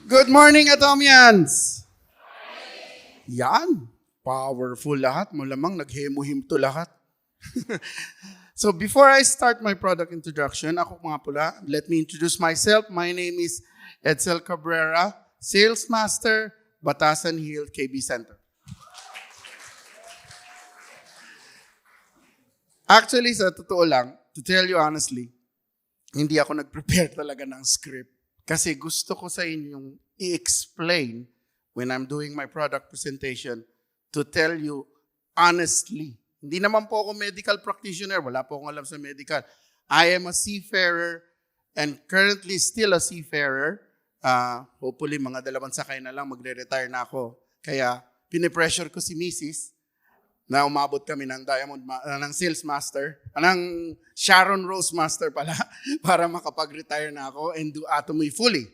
Good morning, Atomians! Yan. Powerful lahat. Malamang naghemo-him to lahat. So before I start my product introduction, ako mga pula, let me introduce myself. My name is Edsel Cabrera, Sales Master, Batasan Hill, KB Center. Actually, sa totoo lang, to tell you honestly, hindi ako nag-prepare talaga ng script. Kasi gusto ko sa inyong i-explain when I'm doing my product presentation to tell you honestly. Hindi naman po ako medical practitioner. Wala po akong alam sa medical. I am a seafarer and currently still a seafarer. Hopefully, mga 2 sakay na lang, magre-retire na ako. Kaya, pinipressure ko si Mrs. na umabot kami ng ng sales master, ng Sharon Rose Master pala, para makapag-retire na ako and do Atomy fully.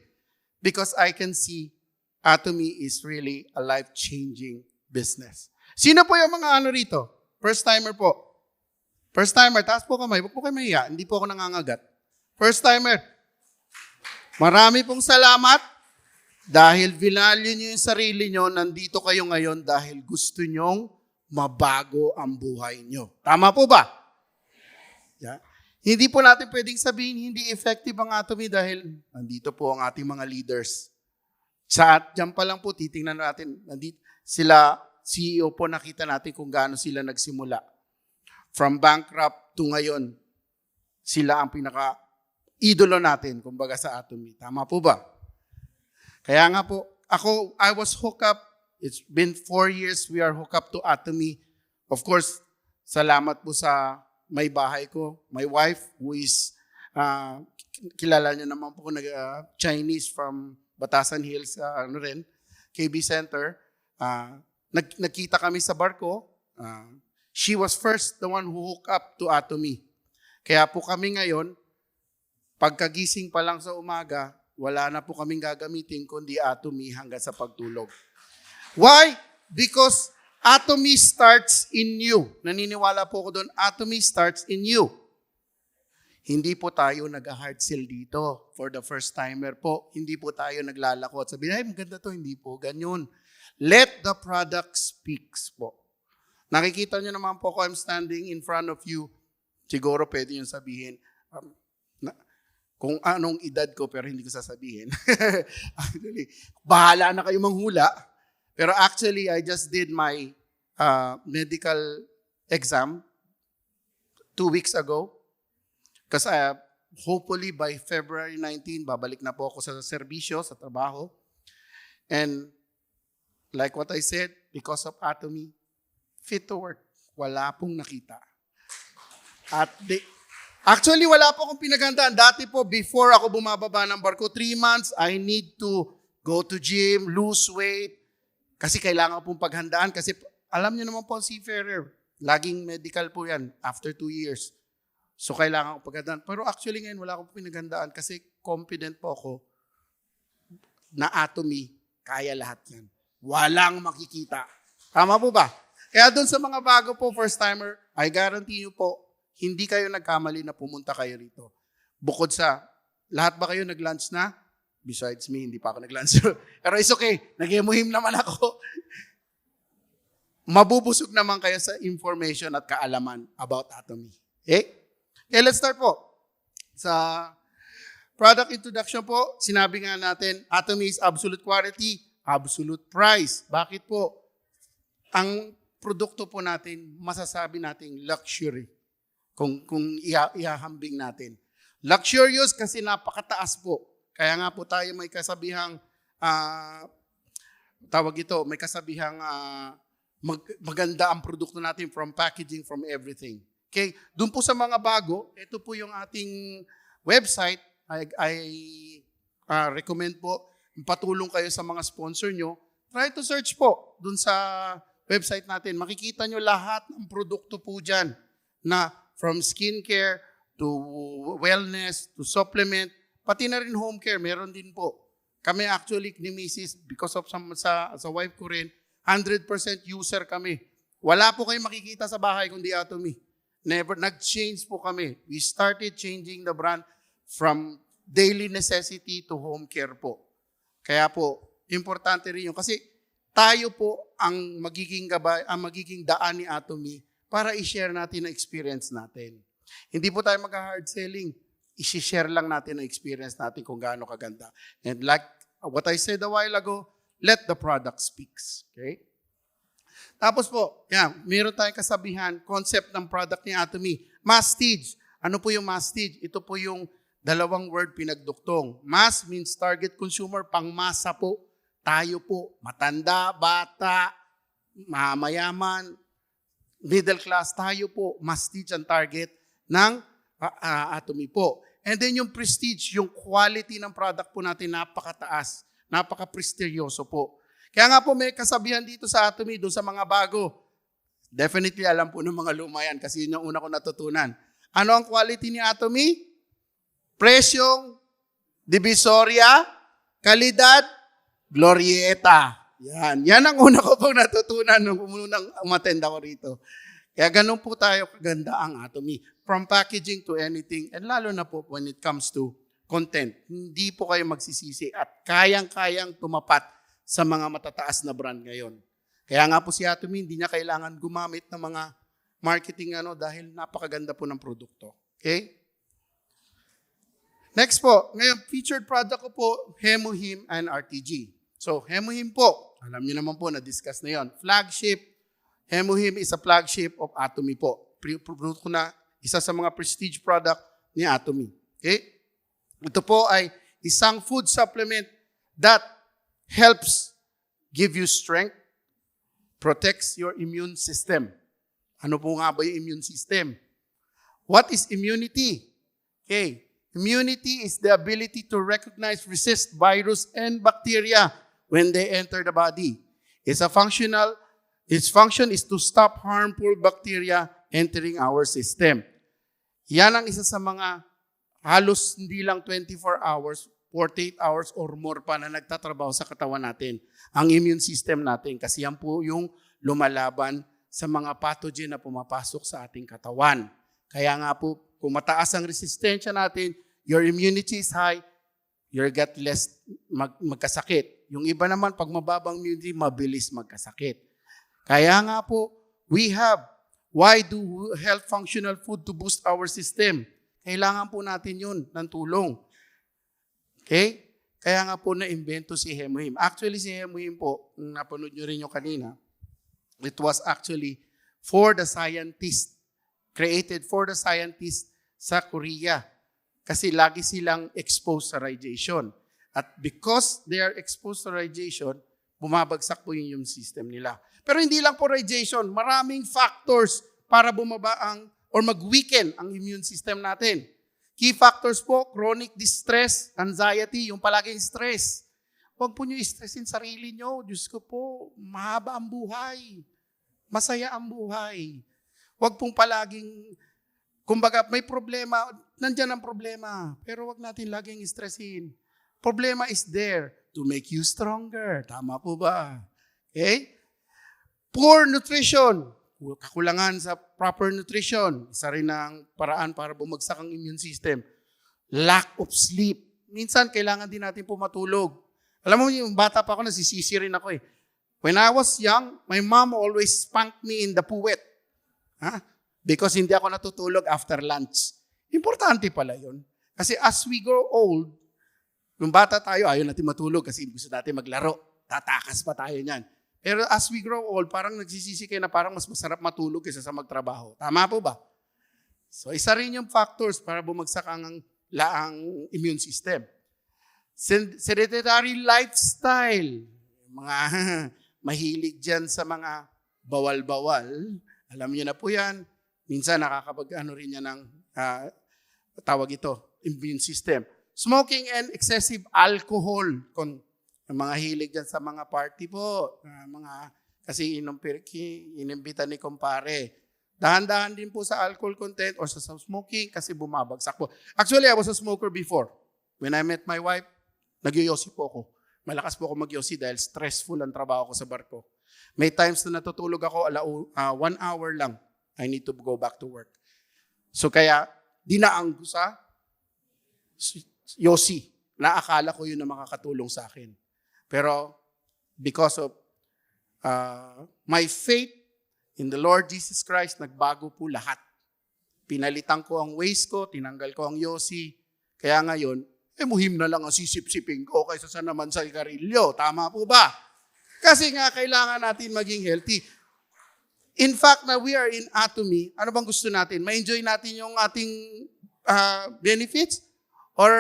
Because I can see Atomy is really a life-changing business. Sino po yung mga rito? First-timer po. First-timer, taas po kamay. Huwag po kayo mahiya. Hindi po ako nangangagat. First-timer. Marami pong salamat dahil vinalue nyo yung sarili nyo. Nandito kayo ngayon dahil gusto nyong mabago ang buhay nyo. Tama po ba? Yeah. Hindi po natin pwedeng sabihin hindi effective ang Atomy dahil nandito po ang ating mga leaders. Diyan pa lang po, titingnan natin. Nandito, sila, CEO po, nakita natin kung gaano sila nagsimula. From bankrupt to ngayon, sila ang pinaka-idolo natin, kumbaga sa Atomy. Tama po ba? Kaya nga po, I was hooked up. It's been 4 years we are hooked up to Atomy. Of course, salamat po sa may bahay ko, my wife, who is, kilala niyo naman po, Chinese from Batasan Hills, KB Center. Nagkita kami sa barko. She was first the one who hooked up to Atomy. Kaya po kami ngayon, pagkagising pa lang sa umaga, wala na po kaming gagamitin kundi Atomy hanggang sa pagtulog. Why? Because Atomy starts in you. Naniniwala po ako doon, Atomy starts in you. Hindi po tayo nag-hard sell dito for the first timer po. Hindi po tayo naglalako at sabihin, ay maganda to, hindi po ganyan. Let the product speaks po. Nakikita nyo naman po ako, I'm standing in front of you. Siguro pwede yung sabihin, kung anong edad ko pero hindi ko sasabihin. Actually, bahala na kayo manghula. Pero actually, I just did my medical exam 2 weeks ago. Kasi hopefully by February 19, babalik na po ako sa serbisyo, sa trabaho. And like what I said, because of Atomy, fit to work. Wala pong nakita. Actually, wala po akong pinaghandaan. Dati po, before ako bumababa ng barko, 3 months, I need to go to gym, lose weight, kasi kailangan pong paghandaan. Kasi alam niyo naman po, seafarer, laging medical po yan after 2 years. So kailangan ko paghandaan. Pero actually ngayon, wala akong pinaghandaan kasi confident po ako na Atomy, kaya lahat yan. Walang makikita. Tama po ba? Kaya doon sa mga bago po, first timer, I guarantee you po, hindi kayo nagkamali na pumunta kayo rito. Bukod sa, lahat ba kayo nag-lunch na? Besides me, hindi pa ako nag-lunch. Pero it's okay. Nag-emuhim naman ako. Mabubusog naman kayo sa information at kaalaman about Atomy. Okay? Okay, let's start po. Sa product introduction po, sinabi nga natin, Atomy is absolute quality, absolute price. Bakit po? Ang produkto po natin, masasabi nating luxury. Kung ihahambing natin. Luxurious kasi napakataas po. Kaya nga po tayo may kasabihang, may kasabihang maganda ang produkto natin from packaging, from everything. Okay? Doon po sa mga bago, ito po yung ating website. I recommend po, patulong kayo sa mga sponsor nyo. Try to search po doon sa website natin. Makikita nyo lahat ng produkto po dyan na from skincare to wellness to supplement, pati na rin home care, meron din po. Kami actually ni Mrs., because of sa wife ko rin, 100% user kami. Wala po kayong makikita sa bahay kundi Atomy. Never, nag-change po kami. We started changing the brand from daily necessity to home care po. Kaya po, importante rin yun. Kasi tayo po ang magiging gabay, ang magiging daan ni Atomy para i-share natin ang experience natin. Hindi po tayo mag-hard selling. I-share lang natin ang experience natin kung gaano kaganda. And like what I said a while ago, let the product speaks. Okay? Tapos po, meron tayong kasabihan, concept ng product ni Atomy. Mastige. Ano po yung mastige? Ito po yung dalawang word pinagduktong. Mass means target consumer, pangmasa po. Tayo po, matanda, bata, mayaman, middle class, tayo po, mastige ang target ng Atomy po. And then yung prestige, yung quality ng product po natin, napakataas, napaka-prestigyoso po. Kaya nga po may kasabihan dito sa Atomy, doon sa mga bago. Definitely alam po ng mga luma yan kasi yun yung una ko natutunan. Ano ang quality ni Atomy? Presyong, divisoria, kalidad, glorieta. Yan ang una ko pong natutunan nung unang umattend ako rito. Kaya ganun po tayo kaganda ang Atomy. From packaging to anything, and lalo na po when it comes to content, hindi po kayo magsisisi at kayang-kayang tumapat sa mga matataas na brand ngayon. Kaya nga po si Atomy, hindi niya kailangan gumamit ng mga marketing dahil napakaganda po ng produkto. Okay? Next po, ngayon featured product ko po, Hemuhim and RTG. So, Hemuhim po, alam niyo naman po, na-discuss na yon. Flagship, Hemuhim is a flagship of Atomy po. Produkto na isa sa mga prestige product ni Atomy. Okay? Ito po ay isang food supplement that helps give you strength, protects your immune system. Ano po nga ba yung immune system? What is immunity? Okay. Immunity is the ability to recognize, resist virus and bacteria when they enter the body. Its function is to stop harmful bacteria entering our system. Yan ang isa sa mga halos hindi lang 24 hours, 48 hours or more pa na nagtatrabaho sa katawan natin. Ang immune system natin kasi yan po yung lumalaban sa mga pathogen na pumapasok sa ating katawan. Kaya nga po, kung mataas ang resistensya natin, your immunity is high, you'll get less magkasakit. Yung iba naman, pag mababang immunity, mabilis magkasakit. Kaya nga po, why do health functional food to boost our system? Kailangan po natin yun ng tulong. Okay? Kaya nga po na-invento si Hemuhim. Actually, si Hemuhim po, kung napanood nyo rin yung kanina, it was actually for the scientists, created for the scientists sa Korea. Kasi lagi silang exposed sa radiation. At because they are exposed sa radiation, bumabagsak po yung immune system nila. Pero hindi lang po radiation, maraming factors para bumaba or mag-weaken ang immune system natin. Key factors po, chronic distress, anxiety, yung palaging stress. Huwag po nyo stressin sarili nyo. Diyos ko po, mahaba ang buhay. Masaya ang buhay. Huwag pong palaging, kumbaga may problema, nandyan ang problema. Pero huwag natin laging stressin. Problema is there to make you stronger. Tama po ba? Okay? Poor nutrition. Kakulangan sa proper nutrition. Isa rin ang paraan para bumagsak ang immune system. Lack of sleep. Minsan, kailangan din natin po matulog. Alam mo, yung bata pa ako, nasisisi rin ako eh. When I was young, my mom always spanked me in the puwet. Because hindi ako natutulog after lunch. Importante pala yun. Kasi as we grow old, yung bata tayo, ayaw natin matulog kasi gusto natin maglaro. Tatakas pa tayo niyan. Pero as we grow old, parang nagsisisi kayo na parang mas masarap matulog kaysa sa magtrabaho. Tama po ba? So isa rin yung factors para bumagsak ang immune system. Sedentary lifestyle. Mga mahilig dyan sa mga bawal-bawal. Alam niyo na po yan. Minsan nakakapag-ano rin yan ng tawag ito, immune system. Smoking and excessive alcohol. Kung mga hilig dyan sa mga party po, kasi inimbita ni kumpare. Dahan-dahan din po sa alcohol content or sa smoking kasi bumabagsak po. Actually, I was a smoker before. When I met my wife, nagyoyosi po ako. Malakas po ako magyosi dahil stressful ang trabaho ko sa barko. May times na natutulog ako, 1 hour lang. I need to go back to work. So kaya, dinaang ko sa yosi na akala ko yun na makakatulong sa akin. Pero because of my faith in the Lord Jesus Christ, nagbago po lahat. Pinalitan ko ang ways ko, tinanggal ko ang yosi. Kaya ngayon, muhim na lang ang sisip-siping ko kaysa sa naman sa ikarilyo. Tama po ba? Kasi nga, kailangan natin maging healthy. In fact, na we are in Atomy, ano bang gusto natin? Ma-enjoy natin yung ating benefits? Or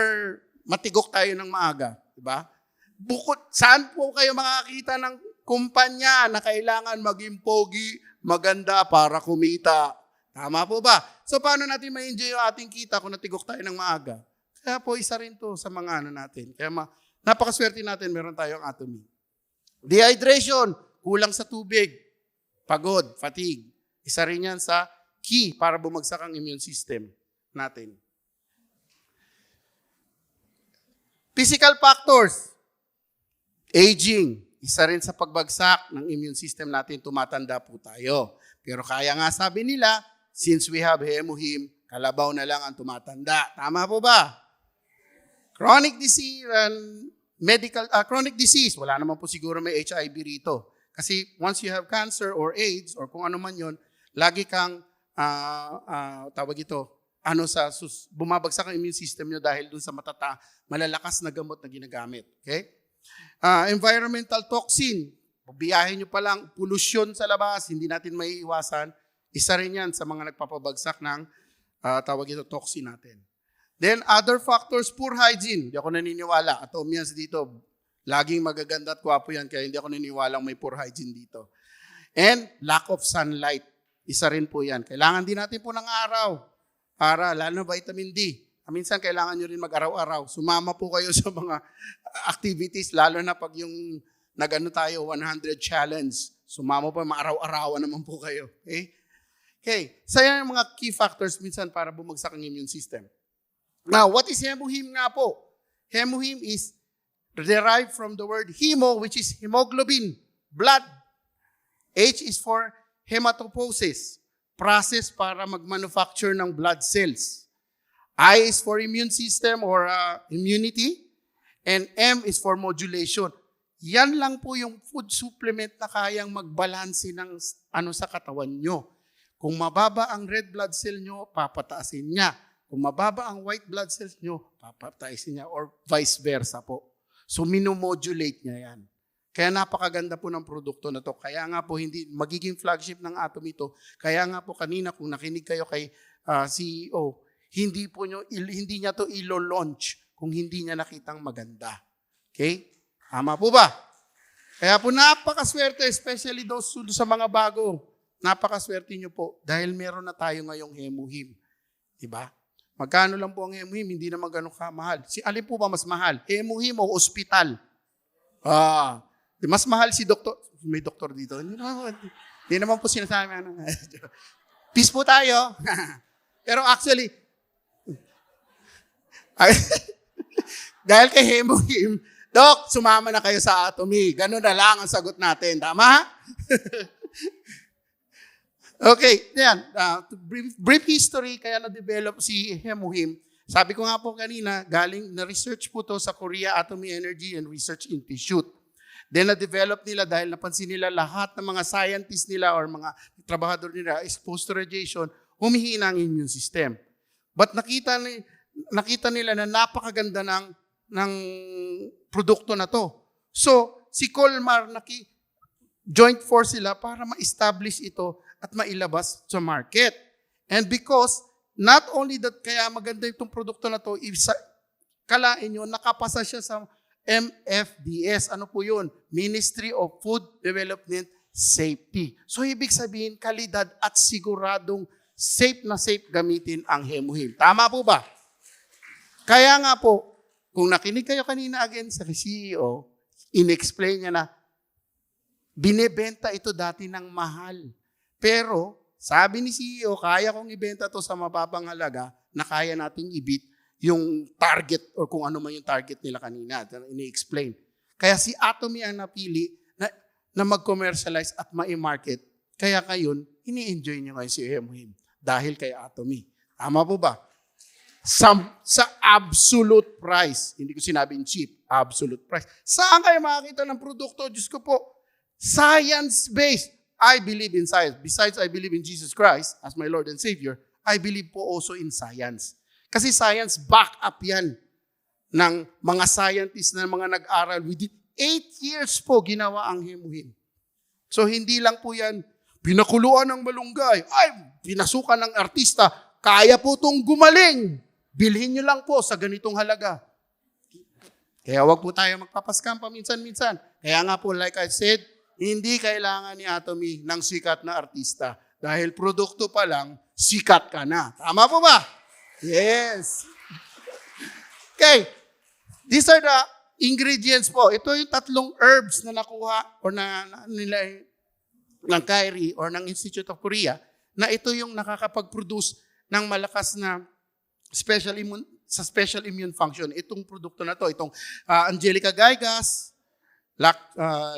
matigok tayo ng maaga? Diba? Bukod, saan po kayo makakita ng kumpanya na kailangan maging pogi, maganda para kumita? Tama po ba? So, paano natin ma-enjoy yung ating kita kung natigok tayo ng maaga? Kaya po, isa rin to sa mga natin. Kaya napakaswerte natin, meron tayong Atomy. Dehydration, kulang sa tubig. Pagod, fatigue. Isa rin yan sa key para bumagsak ang immune system natin. Physical factors. Aging. Isa rin sa pagbagsak ng immune system natin, tumatanda po tayo. Pero kaya nga sabi nila, since we have hemohim, kalabaw na lang ang tumatanda. Tama po ba? Chronic disease and chronic disease, wala naman po siguro may HIV rito. Kasi once you have cancer or AIDS or kung ano man yon, lagi kang bumabagsak ang immune system nyo dahil dun sa malalakas na gamot na ginagamit. Okay? Environmental toxin, biyahe nyo pa lang, pollution sa labas, hindi natin maiiwasan. Isa rin yan sa mga nagpapabagsak ng toxin natin. Then, other factors, poor hygiene. Hindi ako naniniwala. Atomians dito, laging magaganda at kwapo yan, kaya hindi ako naniniwalang may poor hygiene dito. And, lack of sunlight. Isa rin po yan. Kailangan din natin po ng araw. Para, lalo na vitamin D. Minsan, kailangan nyo rin mag-araw-araw. Sumama po kayo sa mga activities, lalo na pag yung tayo, 100 challenge. Sumama po, maaraw-arawan naman po kayo. Okay. So, yan yung mga key factors minsan para bumagsak ang immune system. Now, what is hemohim nga po? Hemohim is derived from the word hemo, which is hemoglobin, blood. H is for hematopoiesis, process para mag-manufacture ng blood cells. I is for immune system or immunity. And M is for modulation. Yan lang po yung food supplement na kayang magbalanse ng sa katawan nyo. Kung mababa ang red blood cell nyo, papataasin niya. Kung mababa ang white blood cells nyo, papataasin niya or vice versa po. So, minomodulate niya yan. Kaya napakaganda po ng produkto na to. Kaya nga po, hindi magiging flagship ng Atomy ito. Kaya nga po kanina, kung nakinig kayo kay CEO, hindi niya to ilo-launch kung hindi niya nakitang maganda. Okay? Tama po ba? Kaya po napakaswerte, especially those sa mga bago. Napakaswerte nyo po dahil meron na tayo ngayong hemohim. Diba? Magkano lang po ang hemohim? Hindi naman ganun kamahal. Alin po ba mas mahal? Hemohim o ospital? Mas mahal si doktor. May doktor dito. Hindi naman po sinasabi. Peace po tayo. Pero actually, dahil kay hemohim, Dok, sumama na kayo sa Atomy. Ganun na lang ang sagot natin. Tama? Okay, yan. Brief history, kaya na-develop si hemohim. Sabi ko nga po kanina, galing na-research po to sa Korea Atomy Energy and Research Institute. Then na-develop nila dahil napansin nila lahat ng mga scientists nila or mga trabahador nila exposed to radiation, humihina ang immune system. But nakita nila na napakaganda ng produkto na to. So, si Colmar, joint force sila para ma-establish ito at mailabas sa market. And because, not only that kaya maganda itong produkto na to, kalain nyo, nakapasa siya sa MFDS. Ano po yun? Ministry of Food Development Safety. So, ibig sabihin, kalidad at siguradong safe gamitin ang hemohim. Tama po ba? Kaya nga po, kung nakinig kayo kanina again sa CEO, in-explain niya na, binebenta ito dati ng mahal. Pero, sabi ni CEO, kaya kong ibenta to sa mababang halaga na kaya nating i-beat yung target or kung ano man yung target nila kanina. Ini-explain. Kaya si Atomy ang napili na mag-commercialize at ma-market. Kaya kayon, ini-enjoy niyo ngayon si hemohim dahil kay Atomy. Tama po ba? Sa absolute price, hindi ko sinabing cheap, absolute price. Saan kayo makakita ng produkto? Diyos ko po, science-based. I believe in science. Besides, I believe in Jesus Christ as my Lord and Savior, I believe po also in science. Kasi science, back up yan ng mga scientists na mga nag-aral. Within 8 years po, ginawa ang hemuhim. So, hindi lang po yan, pinakuluan ng malunggay, ay, pinasukan ng artista, kaya po itong gumaling. Bilhin nyo lang po sa ganitong halaga. Kaya wag po tayo magpapaskam paminsan-minsan. Kaya nga po, like I said, hindi kailangan ni Atomy ng sikat na artista. Dahil produkto pa lang, sikat ka na. Tama po ba? Yes. Okay. These are the ingredients po. Ito yung 3 herbs na nakuha or nila ng Kyrie or ng Institute of Korea na ito yung nakakapag-produce ng malakas na special immune function. Itong produkto na to, itong Angelica gigas,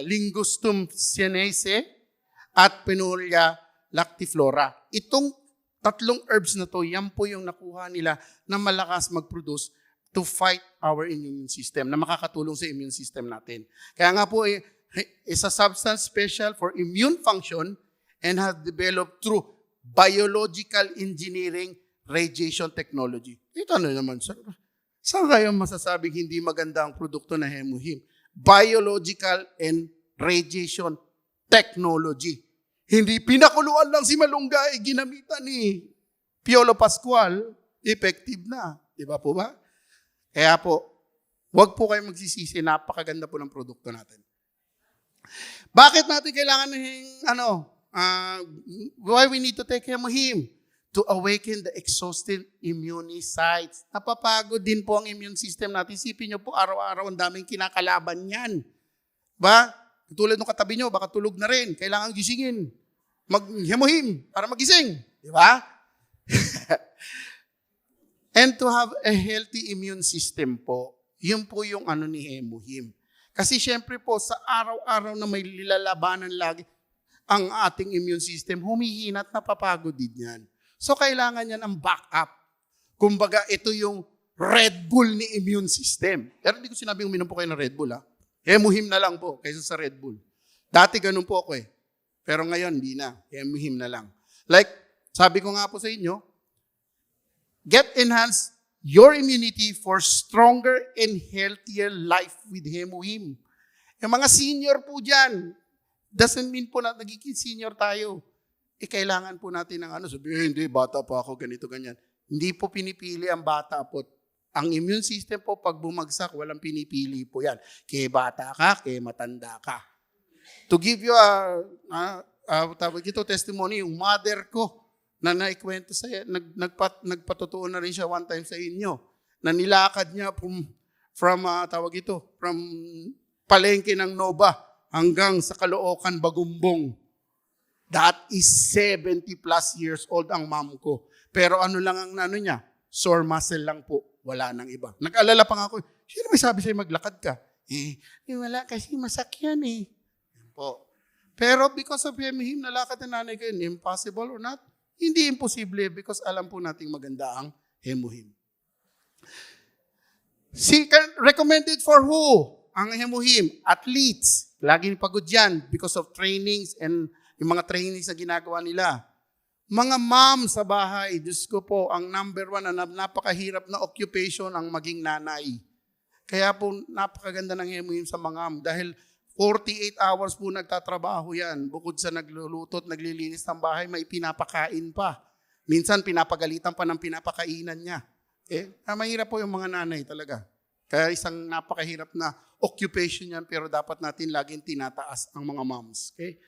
Lingustum cyaneae, at Penuria lactiflora. Itong 3 herbs na to, yan po yung nakuha nila na malakas mag-produce to fight our immune system, na makakatulong sa immune system natin. Kaya nga po, is a substance special for immune function and has developed through biological engineering radiation technology. Ito na naman, sir. Saan kayo masasabing hindi maganda ang produkto na hemuhim? Biological and radiation technology. Hindi pinakuluan lang si malunggay, ginamitan ni Piolo Pascual, effective na. Di ba po ba? Kaya po, wag po kayo magsisisi, napakaganda po ng produkto natin. Bakit natin kailangan why we need to take hemuhim? To awaken the exhausted immunocytes. Napapagod din po ang immune system natin. Isipin nyo po, araw-araw ang daming kinakalaban yan. Ba? Tulad ng katabi nyo, baka tulog na rin. Kailangan gisingin. Maghemuhim para magising. Di ba? And to have a healthy immune system po, yun po yung ni hemuhim. Kasi syempre po, sa araw-araw na may lilalabanan lagi, ang ating immune system, humihina at napapagod din yan. So, kailangan yan ang backup. Kumbaga, ito yung Red Bull ni immune system. Pero hindi ko sinabing uminom po kayo ng Red Bull, ha? Hemuhim na lang po kaysa sa Red Bull. Dati ganun po ako eh. Pero ngayon, hindi na. Hemuhim na lang. Like, sabi ko nga po sa inyo, get enhanced your immunity for stronger and healthier life with hemuhim. Yung mga senior po dyan, doesn't mean po na nagiging senior tayo. Kailangan po natin ng sabihin, hindi, bata pa ako, ganito, ganyan. Hindi po pinipili ang bata po. Ang immune system po, pag bumagsak, walang pinipili po yan. Kaya bata ka, kaya matanda ka. To give you testimony, yung mother ko, na naikwento sa nagpatotoo na rin siya one time sa inyo, na nilakad niya from palengke ng Nova hanggang sa Caloocan, Bagumbong. That is 70 plus years old ang mom ko. Pero lang ang niya? Sore muscle lang po. Wala nang iba. Nag-alala pa nga ako, sino may sabi sa'yo maglakad ka? Wala kasi masakyan eh. Po. Pero because of hemuhim, nalakad na nanay ko yun. Impossible or not? Hindi imposible because alam po nating maganda ang hemuhim. Recommended for who? Ang hemuhim? Athletes. Laging pagod yan because of trainings and yung mga trainings na ginagawa nila. Mga mom sa bahay, Diyos ko po, ang number 1 na napakahirap na occupation ang maging nanay. Kaya po, napakaganda ng hemuhim sa mga mom. Dahil 48 hours po nagtatrabaho yan. Bukod sa nagluluto at naglilinis ng bahay, may pinapakain pa. Minsan, pinapagalitan pa ng pinapakainan niya. Mahirap po yung mga nanay talaga. Kaya isang napakahirap na occupation yan, pero dapat natin laging tinataas ang mga moms. Okay?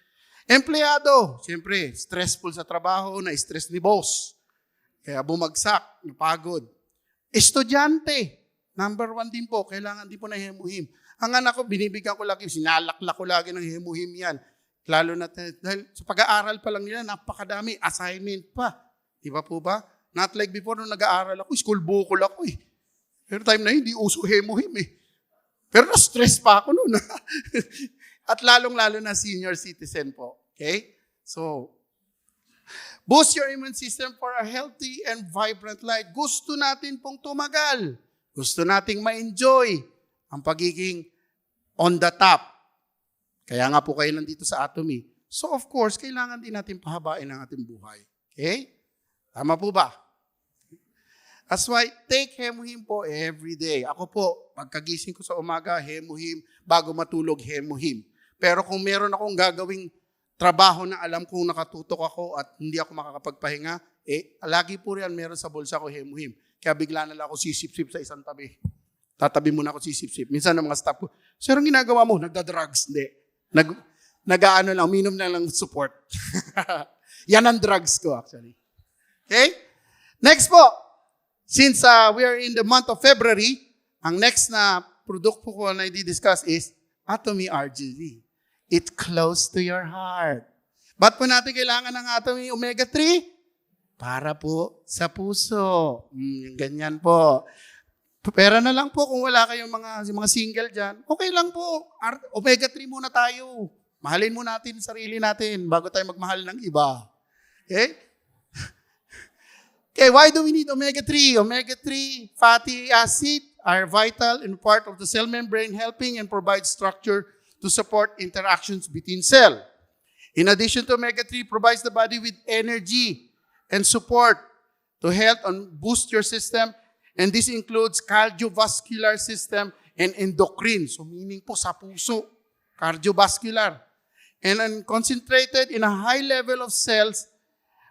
Empleyado, siyempre, stressful sa trabaho, na-stress ni boss. Kaya bumagsak, napagod. Estudyante, number 1 din po, kailangan din po na hemuhim. Ang anak ko, binibigyan ko lagi, sinalaklak ko lagi ng hemuhim yan. Lalo na, dahil sa pag-aaral pa lang nila, napakadami, assignment pa. Di ba po ba? Not like before, nung nag-aaral ako, school bukol ako eh. Pero time na hindi uso hemuhim eh. Pero na-stress pa ako noon. At lalong-lalo na senior citizen po. Okay? So, boost your immune system for a healthy and vibrant life. Gusto natin pong tumagal. Gusto nating ma-enjoy ang pagiging on the top. Kaya nga po kayo nandito sa Atomy. So of course, kailangan din natin pahabain ang ating buhay. Okay? Tama po ba? That's why, take Hemuhim po every day. Ako po, pagkagising ko sa umaga, Hemuhim. Bago matulog, Hemuhim. Pero kung meron akong gagawing trabaho na alam kong nakatutok ako at hindi ako makakapagpahinga, lagi po riyan meron sa bulsa ko, Hemuhim. Kaya bigla na lang ako sisip-sip sa isang tabi. Tatabi muna ako sisip-sip. Minsan ng mga staff ko, sir, ang ginagawa mo? Nagda-drugs. Hindi. Nag-ano lang, uminom na lang support. Yan ang drugs ko actually. Okay? Next po. Since we are in the month of February, ang next na product po ko na i-discuss is Atomy RGV. It's close to your heart. Ba't po natin kailangan ng Atomy Omega-3? Para po sa puso. Ganyan po. Pera na lang po kung wala kayong mga single dyan. Okay lang po. Omega-3 muna tayo. Mahalin mo natin sarili natin bago tayo magmahal ng iba. Okay? Okay, why do we need omega-3? Omega-3 fatty acid are vital and part of the cell membrane, helping and provide structure to support interactions between cell. In addition to omega-3, provides the body with energy and support to help and boost your system, and this includes cardiovascular system and endocrine. So meaning po sa puso, cardiovascular. And concentrated in a high level of cells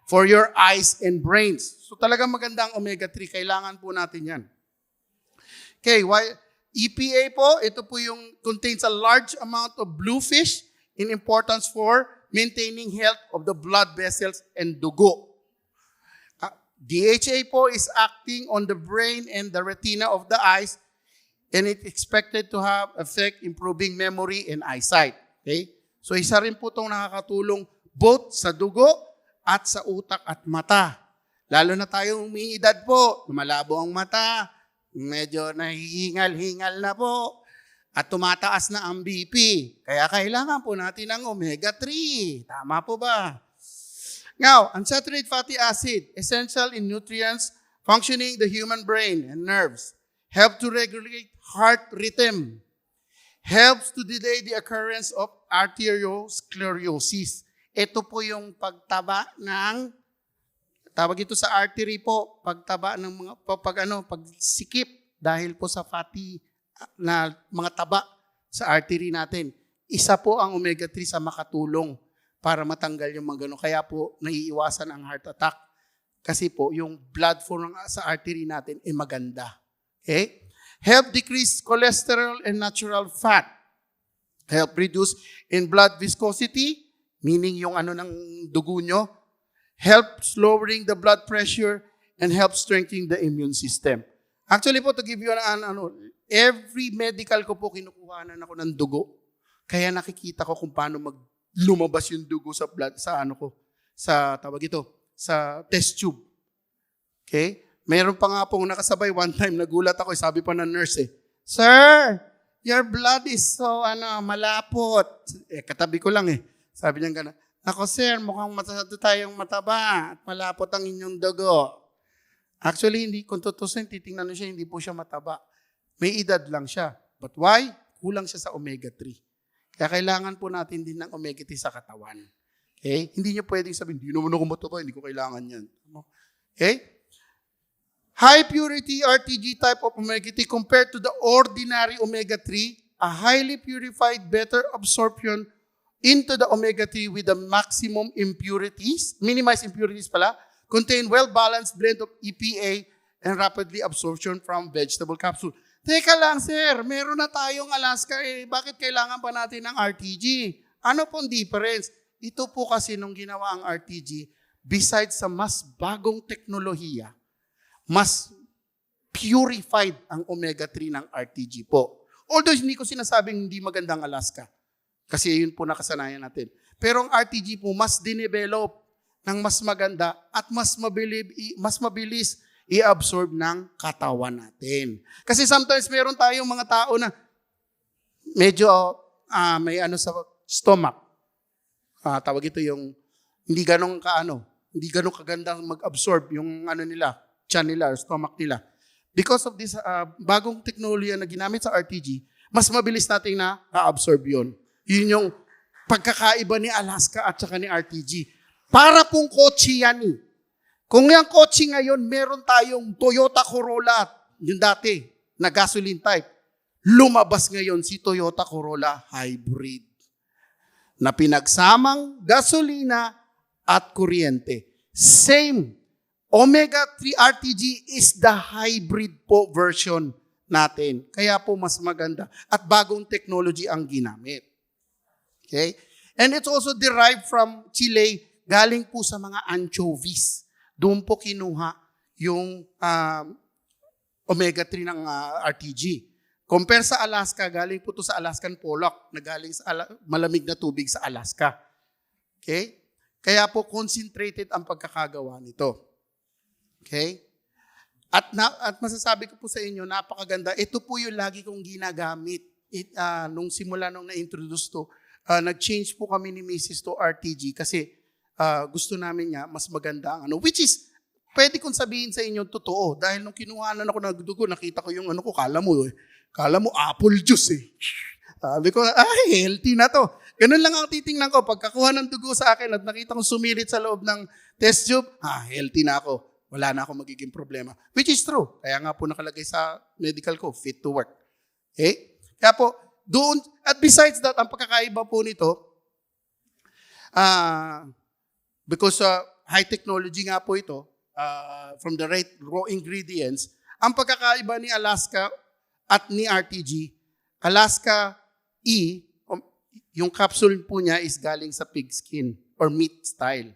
for your eyes and brains. So talagang maganda ang omega-3. Kailangan po natin yan. Okay, EPA po, ito po yung contains a large amount of blue fish in importance for maintaining health of the blood vessels and dugo. DHA po is acting on the brain and the retina of the eyes, and it's expected to have effect improving memory and eyesight. Okay? So isa rin po itong nakakatulong both sa dugo at sa utak at mata. Lalo na tayong umiidad po, malabo ang mata, medyo nahihingal-hingal na po, at tumataas na ang BP. Kaya kailangan po natin ng omega-3. Tama po ba? Now, unsaturated fatty acid, essential in nutrients functioning the human brain and nerves, help to regulate heart rhythm, helps to delay the occurrence of arteriosclerosis. Ito po yung pagtaba ng, tawag ito sa artery po, pagtaba ng mga, pagsikip dahil po sa fatty na mga taba sa artery natin. Isa po ang omega-3 sa makatulong para matanggal yung mga gano'n. Kaya po, naiiwasan ang heart attack. Kasi po, yung blood flow sa artery natin ay maganda. Okay? Help decrease cholesterol and natural fat. Help reduce in blood viscosity, meaning yung ano ng dugo nyo. Helps lowering the blood pressure and helps strengthening the immune system. Actually po, to give you every medical ko po, kinukuhanan ako ng dugo. Kaya nakikita ko kung paano lumabas yung dugo sa blood, sa test tube. Okay? Mayroon pa nga pong nakasabay, one time nagulat ako, sabi pa ng nurse Sir, your blood is so malapot. Katabi ko lang Sabi niya gano'n, ako sir, mukhang masyado tayong mataba at malapot ang inyong dugo. Actually, kung tutusin, titingnan siya, hindi po siya mataba. May edad lang siya. But why? Kulang siya sa omega-3. Kaya kailangan po natin din ng omega-3 sa katawan. Okay? Hindi niyo pwedeng sabihin, hindi naman ako mataba, hindi ko kailangan yan. Okay? High purity RTG type of omega-3 compared to the ordinary omega-3, a highly purified, better absorption into the omega-3 with the maximum impurities, minimized impurities contain well-balanced blend of EPA and rapidly absorption from vegetable capsule. Teka lang, sir, meron na tayong Alaska bakit kailangan pa natin ng RTG? Ano pong difference? Ito po kasi nung ginawa ang RTG, besides sa mas bagong teknolohiya, mas purified ang omega-3 ng RTG po. Although hindi ko sinasabing hindi magandang Alaska. Kasi yun po nakasanayan natin. Pero ang RTG po mas dinevelop ng mas maganda at mas mabilis i-absorb ng katawan natin. Kasi sometimes meron tayong mga tao na medyo may sa stomach. Tawag ito yung hindi ganong kagandang mag-absorb yung nila, tiyan nila, stomach nila. because of this bagong teknolohiya na ginamit sa RTG, mas mabilis nating na-absorb yun. Yun yung pagkakaiba ni Alaska at saka ni RTG. Para pong kotse yan eh. Kung yung kotse ngayon, meron tayong Toyota Corolla, yung dati, na gasoline type. Lumabas ngayon si Toyota Corolla Hybrid na pinagsamang gasolina at kuryente. Same. Omega 3 RTG is the hybrid po version natin. Kaya po mas maganda. At bagong technology ang ginamit. Okay? And it's also derived from Chile, galing po sa mga anchovies. Doon po kinuha yung omega 3 ng RTG. Compare sa Alaska, galing po to sa Alaskan pollock na galing sa malamig na tubig sa Alaska. Okay? Kaya po concentrated ang pagkakagawa nito. Okay? At masasabi ko po sa inyo, napakaganda. Ito po yung lagi kong ginagamit. Nung simula nung na-introduce to, nag-change po kami ni Mrs. to RTG kasi gusto namin nga mas maganda ang which is, pwede kong sabihin sa inyo totoo. Dahil nung kinuhanan ako ng dugo, nakita ko yung kala mo apple juice eh. Sabi ko, healthy na to. Ganun lang ang titingnan ko. Pagkakuha ng dugo sa akin at nakita kong sumirit sa loob ng test tube, healthy na ako. Wala na akong magiging problema. Which is true. Kaya nga po nakalagay sa medical ko, fit to work. Okay? Kaya po, doon, at besides that, ang pagkakaiba po nito, because high technology nga po ito, from the right raw ingredients, ang pagkakaiba ni Alaska at ni RTG, Alaska E, yung capsule po niya is galing sa pig skin or meat style.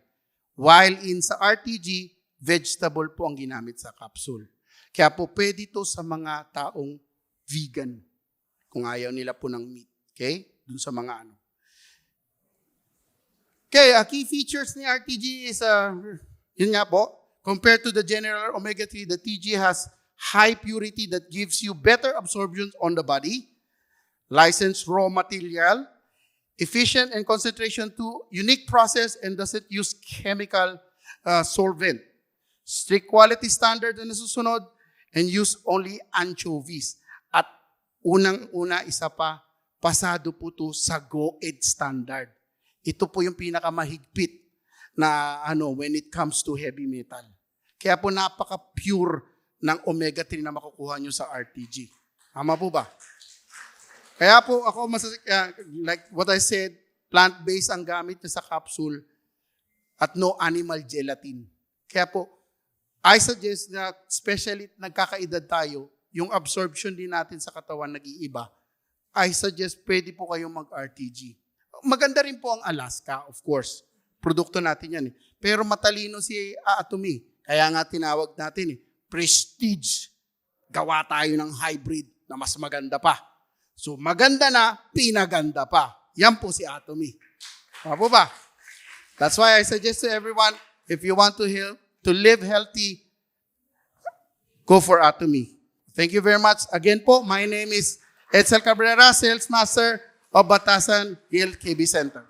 While in sa RTG, vegetable po ang ginamit sa capsule. Kaya po pwede to sa mga taong vegan kung ayaw nila po ng meat. Okay? Dun sa mga Okay, key features ni RTG is, yun nga po, compared to the general omega-3, the TG has high purity that gives you better absorption on the body, licensed raw material, efficient and concentration to unique process and doesn't use chemical solvent. Strict quality standard na nasusunod and use only anchovies. At unang-una, isa pa, pasado po to sa GOED standard. Ito po yung pinakamahigpit na when it comes to heavy metal. Kaya po napaka-pure ng omega-3 na makukuha nyo sa RTG. Tama po ba? Kaya po ako, like what I said, plant-based ang gamit niya sa capsule at no animal gelatin. Kaya po, I suggest na especially nagkakaedad tayo, yung absorption din natin sa katawan nag-iiba, I suggest pwede po kayong mag-RTG. Maganda rin po ang Alaska, of course. Produkto natin yan eh. Pero matalino si Atomy. Kaya nga tinawag natin prestige. Gawa tayo ng hybrid na mas maganda pa. So maganda na, pinaganda pa. Yan po si Atomy. Apo ba? That's why I suggest to everyone, if you want to live healthy, go for Atomy. Thank you very much. Again po, my name is Edsel Cabrera, Sales Master of Batasan Hill KB Center.